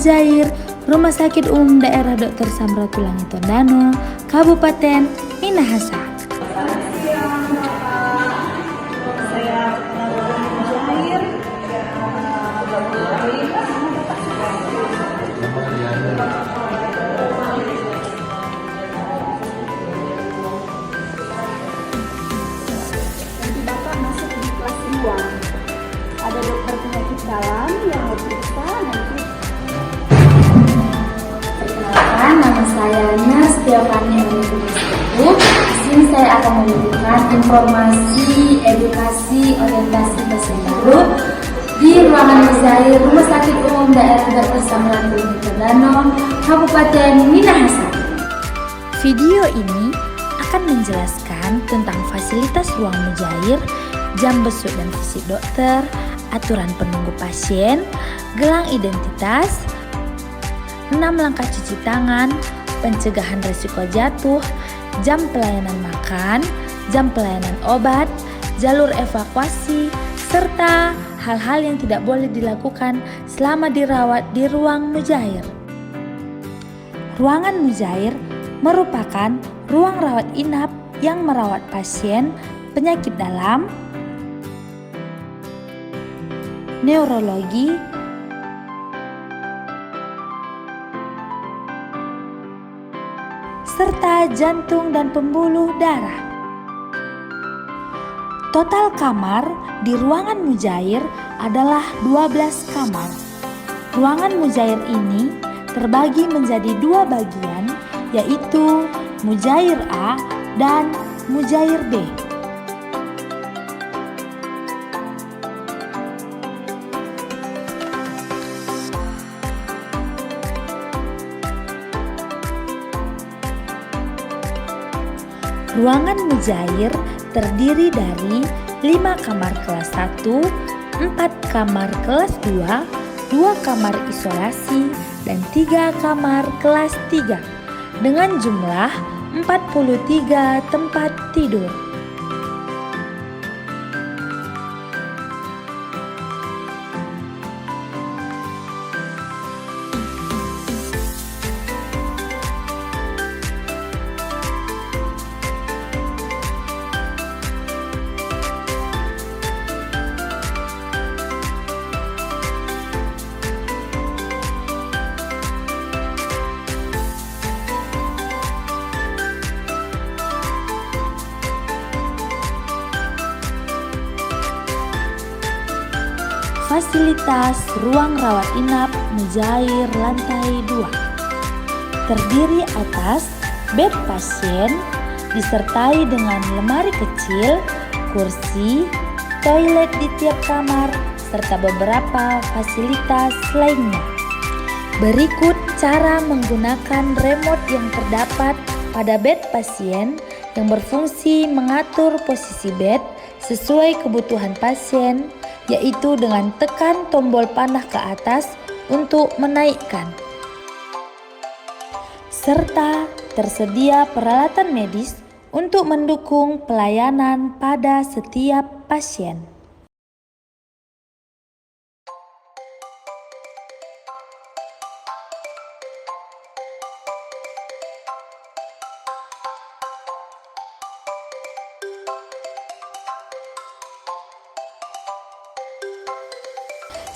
Mujair, Rumah Sakit Umum Daerah Dr. Samratulangi Tondano, Kabupaten Minahasa. Ada dokter penyakit dalam yang mau periksa nanti. Perkenalkan, nama saya Nas Tiafani Ibu. Di sini saya akan memberikan informasi, edukasi, orientasi pasien baru di ruangan Mujair, Rumah Sakit Umum Daerah Dr. Samratulangi Tondano, Kabupaten Minahasa. Video ini akan menjelaskan tentang fasilitas ruang Mujair, jam besuk dan fisik dokter, aturan penunggu pasien, gelang identitas, 6 langkah cuci tangan, pencegahan risiko jatuh, jam pelayanan makan, jam pelayanan obat, jalur evakuasi, serta hal-hal yang tidak boleh dilakukan selama dirawat di ruang Mujair. Ruangan Mujair merupakan ruang rawat inap yang merawat pasien penyakit dalam, neurologi, serta jantung dan pembuluh darah. Total kamar di ruangan Mujair adalah 12 kamar. Ruangan Mujair ini terbagi menjadi 2 bagian, yaitu Mujair A dan Mujair B. Ruangan Mujair terdiri dari 5 kamar kelas 1, 4 kamar kelas 2, 2 kamar isolasi, dan 3 kamar kelas 3 dengan jumlah 43 tempat tidur. Fasilitas ruang rawat inap Mujair lantai 2 terdiri atas bed pasien disertai dengan lemari kecil, kursi, toilet di tiap kamar, serta beberapa fasilitas lainnya. Berikut cara menggunakan remote yang terdapat pada bed pasien yang berfungsi mengatur posisi bed sesuai kebutuhan pasien, yaitu dengan tekan tombol panah ke atas untuk menaikkan. Serta tersedia peralatan medis untuk mendukung pelayanan pada setiap pasien.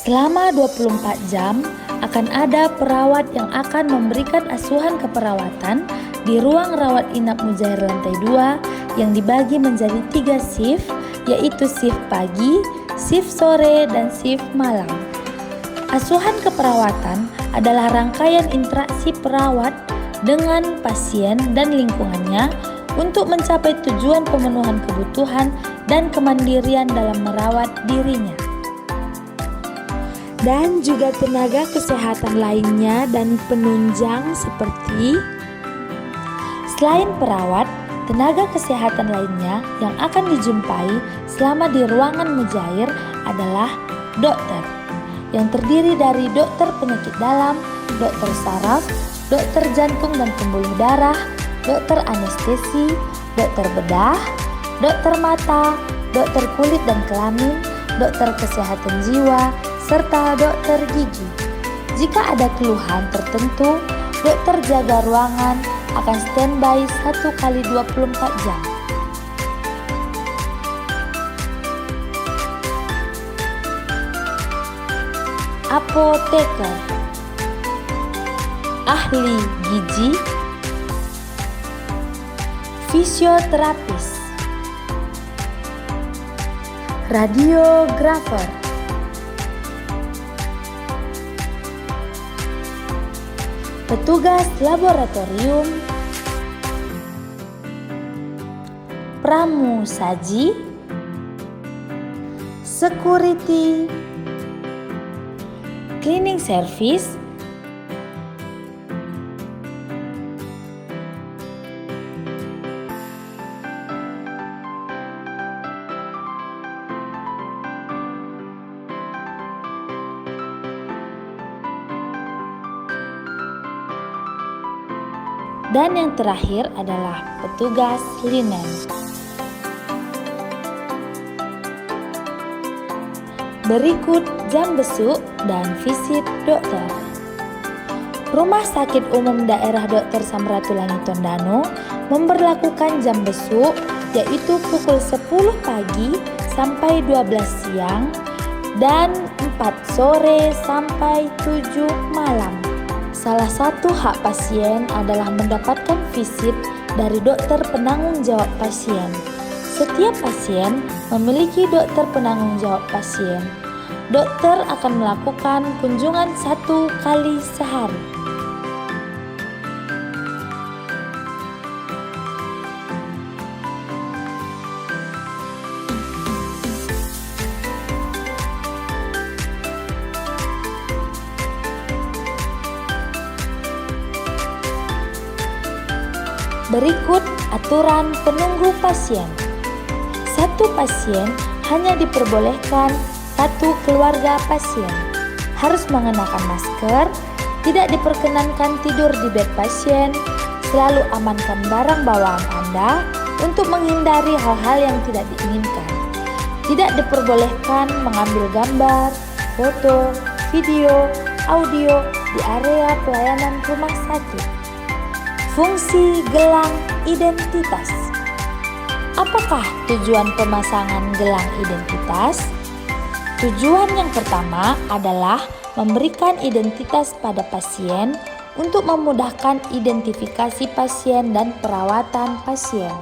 Selama 24 jam akan ada perawat yang akan memberikan asuhan keperawatan di ruang rawat inap Mujair lantai 2 yang dibagi menjadi 3 shift, yaitu shift pagi, shift sore, dan shift malam. Asuhan keperawatan adalah rangkaian interaksi perawat dengan pasien dan lingkungannya untuk mencapai tujuan pemenuhan kebutuhan dan kemandirian dalam merawat dirinya. Dan juga tenaga kesehatan lainnya dan penunjang seperti selain perawat, tenaga kesehatan lainnya yang akan dijumpai selama di ruangan Mujair adalah dokter yang terdiri dari dokter penyakit dalam, dokter saraf, dokter jantung dan pembuluh darah, dokter anestesi, dokter bedah, dokter mata, dokter kulit dan kelamin, dokter kesehatan jiwa, serta dokter gigi. Jika ada keluhan tertentu, dokter jaga ruangan akan standby 1 kali 24 jam. Apoteker, ahli gizi, fisioterapis, radiografer, petugas laboratorium, pramusaji, security, cleaning service, dan yang terakhir adalah petugas linen. Berikut jam besuk dan visit dokter. Rumah Sakit Umum Daerah Dr. Samratulangi Tondano memberlakukan jam besuk yaitu pukul 10 pagi sampai 12 siang dan 4 sore sampai 7 malam. Salah satu hak pasien adalah mendapatkan visit dari dokter penanggung jawab pasien. Setiap pasien memiliki dokter penanggung jawab pasien. Dokter akan melakukan kunjungan 1 kali sehari. Berikut aturan penunggu pasien. 1 pasien hanya diperbolehkan 1 keluarga pasien. Harus mengenakan masker, tidak diperkenankan tidur di bed pasien, selalu amankan barang bawaan Anda untuk menghindari hal-hal yang tidak diinginkan. Tidak diperbolehkan mengambil gambar, foto, video, audio di area pelayanan rumah sakit. Fungsi gelang identitas. Apakah tujuan pemasangan gelang identitas? Tujuan yang pertama adalah memberikan identitas pada pasien untuk memudahkan identifikasi pasien dan perawatan pasien.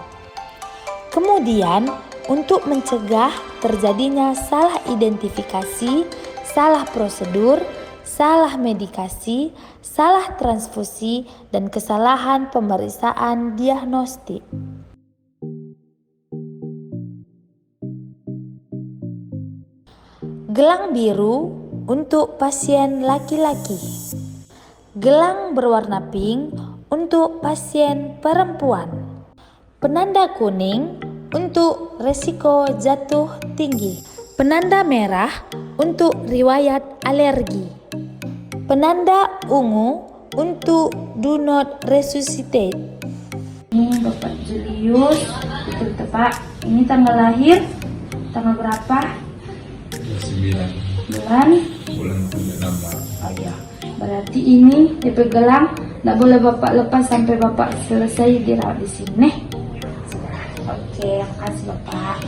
Kemudian, untuk mencegah terjadinya salah identifikasi, salah prosedur, salah medikasi, salah transfusi, dan kesalahan pemeriksaan diagnostik. Gelang biru untuk pasien laki-laki. Gelang berwarna pink untuk pasien perempuan. Penanda kuning untuk risiko jatuh tinggi. Penanda merah untuk riwayat alergi. Penanda ungu untuk do not resuscitate. Ini Bapak Julius, betul Pak. Ini tanggal lahir, tanggal berapa? 9 bulan 16. Oh iya, berarti ini DP gelang tidak boleh Bapak lepas sampai Bapak selesai dirawat di sini. Oke, makasih Bapak.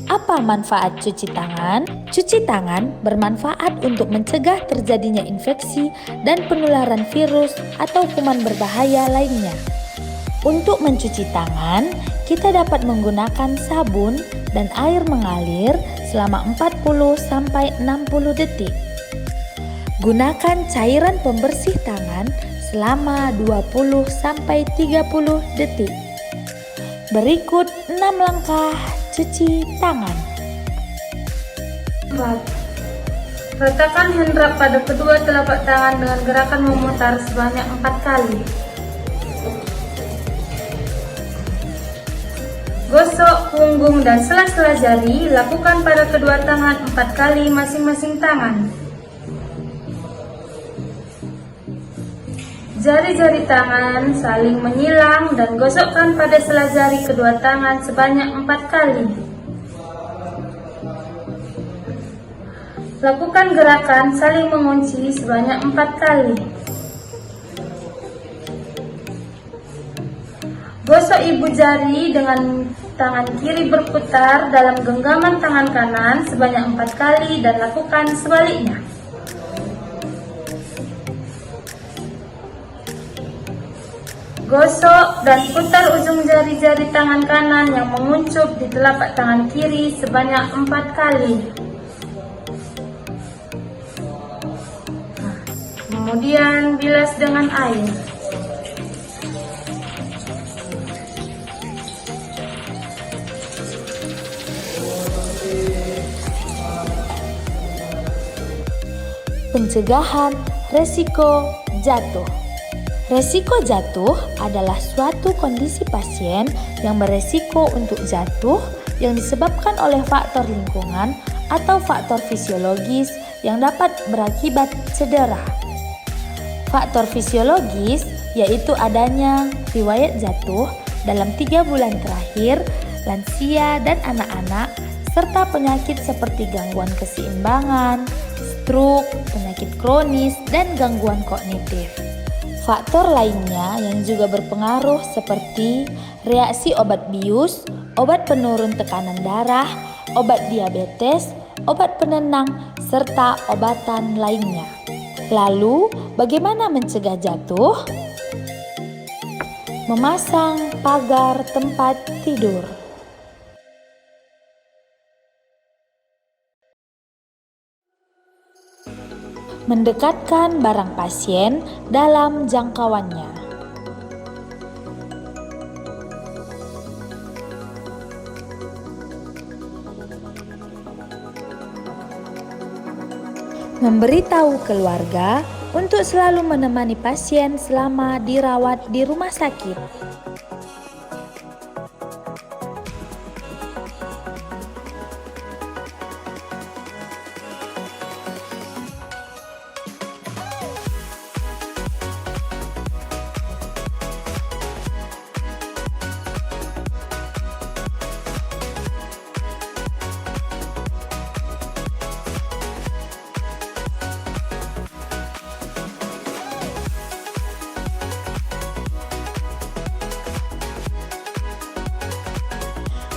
Apa manfaat cuci tangan? Cuci tangan bermanfaat untuk mencegah terjadinya infeksi dan penularan virus atau kuman berbahaya lainnya. Untuk mencuci tangan, kita dapat menggunakan sabun dan air mengalir selama 40-60 detik. Gunakan cairan pembersih tangan selama 20-30 detik. Berikut 6 langkah cuci tangan. Letakkan handruk pada kedua telapak tangan dengan gerakan memutar sebanyak 4 kali. Gosok punggung dan sela-sela jari, lakukan pada kedua tangan 4 kali masing-masing tangan. Jari-jari tangan saling menyilang dan gosokkan pada sela jari kedua tangan sebanyak 4 kali. Lakukan gerakan saling mengunci sebanyak 4 kali. Gosok ibu jari dengan tangan kiri berputar dalam genggaman tangan kanan sebanyak 4 kali dan lakukan sebaliknya. Gosok dan putar ujung jari-jari tangan kanan yang menguncup di telapak tangan kiri sebanyak 4 kali. Kemudian bilas dengan air. Pencegahan resiko jatuh. Resiko jatuh adalah suatu kondisi pasien yang beresiko untuk jatuh yang disebabkan oleh faktor lingkungan atau faktor fisiologis yang dapat berakibat cedera. Faktor fisiologis yaitu adanya riwayat jatuh dalam 3 bulan terakhir, lansia dan anak-anak, serta penyakit seperti gangguan keseimbangan, stroke, penyakit kronis, dan gangguan kognitif. Faktor lainnya yang juga berpengaruh seperti reaksi obat bius, obat penurun tekanan darah, obat diabetes, obat penenang, serta obatan lainnya. Lalu, bagaimana mencegah jatuh? Memasang pagar tempat tidur. Mendekatkan barang pasien dalam jangkauannya. Memberitahu keluarga untuk selalu menemani pasien selama dirawat di rumah sakit.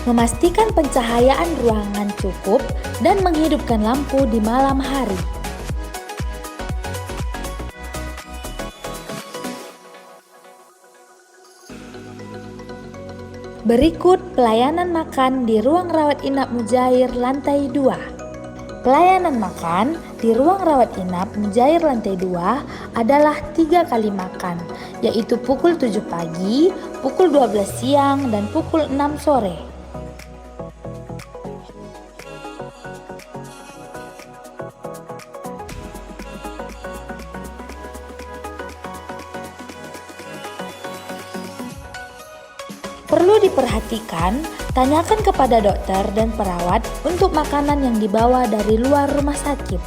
Memastikan pencahayaan ruangan cukup dan menghidupkan lampu di malam hari. Berikut pelayanan makan di ruang rawat inap Mujair lantai 2. Pelayanan makan di ruang rawat inap Mujair lantai 2 adalah 3 kali makan, yaitu pukul 7 pagi, pukul 12 siang, dan pukul 6 sore. Perlu diperhatikan, tanyakan kepada dokter dan perawat untuk makanan yang dibawa dari luar rumah sakit.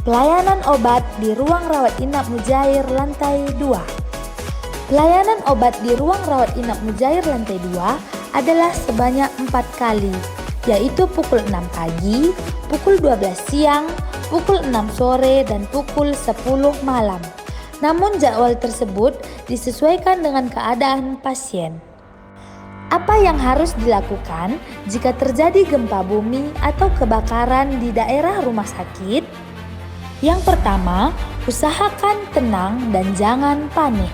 Pelayanan obat di ruang rawat inap Mujair lantai 2. Pelayanan obat di ruang rawat inap Mujair lantai 2 adalah sebanyak 4 kali, yaitu pukul 6 pagi, pukul 12 siang, pukul 6 sore, dan pukul 10 malam. Namun jadwal tersebut disesuaikan dengan keadaan pasien. Apa yang harus dilakukan jika terjadi gempa bumi atau kebakaran di daerah rumah sakit? Yang pertama, usahakan tenang dan jangan panik.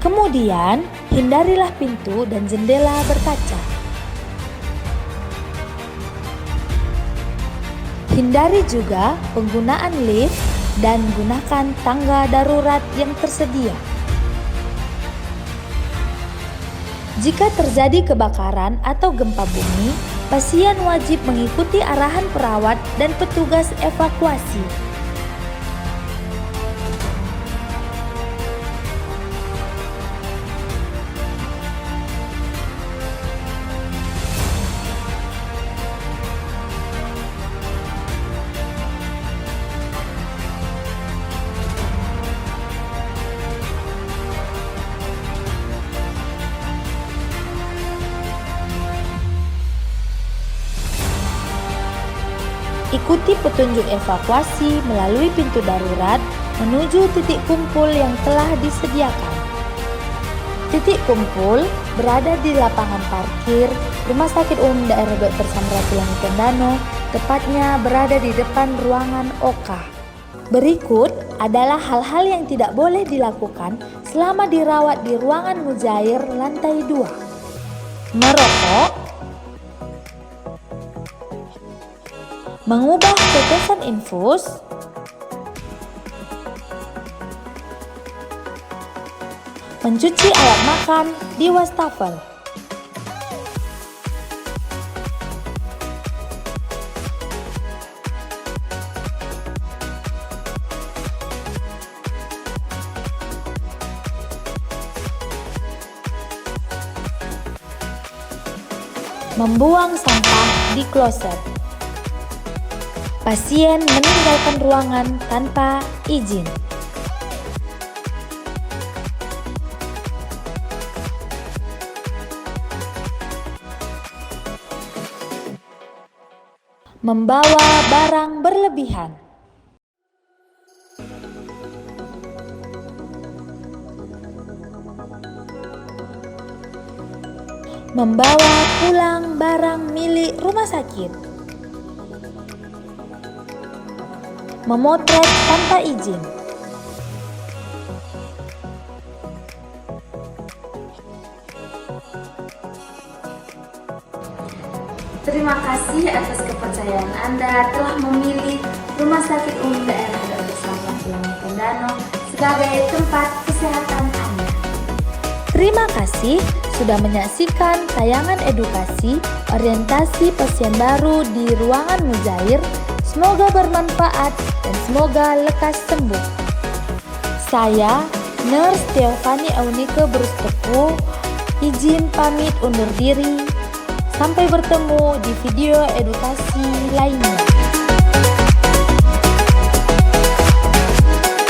Kemudian, hindarilah pintu dan jendela berkaca. Hindari juga penggunaan lift dan gunakan tangga darurat yang tersedia. Jika terjadi kebakaran atau gempa bumi, pasien wajib mengikuti arahan perawat dan petugas evakuasi. Ikuti petunjuk evakuasi melalui pintu darurat menuju titik kumpul yang telah disediakan. Titik kumpul berada di lapangan parkir Rumah Sakit Umum Daerah Dr. Samratulangi Tondano, tepatnya berada di depan ruangan OK. Berikut adalah hal-hal yang tidak boleh dilakukan selama dirawat di ruangan mujair lantai 2. Merokok, mengubah tetesan infus, mencuci alat makan di wastafel, membuang sampah di kloset. Pasien meninggalkan ruangan tanpa izin. Membawa barang berlebihan. Membawa pulang barang milik rumah sakit. Memotret tanpa izin. Terima kasih atas kepercayaan Anda telah memilih Rumah Sakit Umum Daerah Dr. Samratulangi Tondano sebagai tempat kesehatan Anda. Terima kasih sudah menyaksikan tayangan edukasi orientasi pasien baru di ruangan mujair. Semoga bermanfaat dan semoga lekas sembuh. Saya, Nurse Stephanie Aunike Brusteku, izin pamit undur diri. Sampai bertemu di video edukasi lainnya.